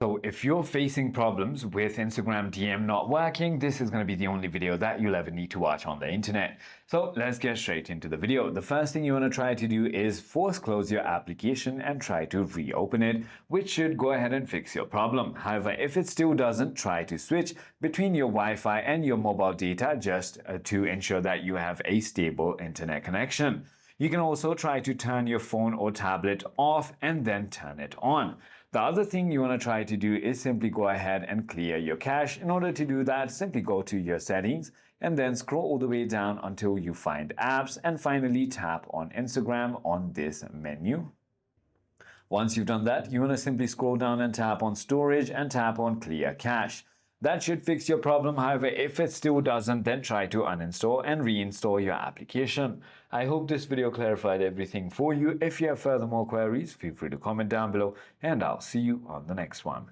So if you're facing problems with Instagram DM not working, this is going to be the only video that you'll ever need to watch on the internet. So let's get straight into the video. The first thing you want to try to do is force close your application and try to reopen it, which should go ahead and fix your problem. However, if it still doesn't, try to switch between your Wi-Fi and your mobile data just to ensure that you have a stable internet connection. You can also try to turn your phone or tablet off and then turn it on. The other thing you want to try to do is simply go ahead and clear your cache. In order to do that, simply go to your settings and then scroll all the way down until you find apps and finally tap on Instagram on this menu. Once you've done that, you want to simply scroll down and tap on storage and tap on clear cache. That should fix your problem. However, if it still doesn't, then try to uninstall and reinstall your application. I hope this video clarified everything for you. If you have further more queries, feel free to comment down below and I'll see you on the next one.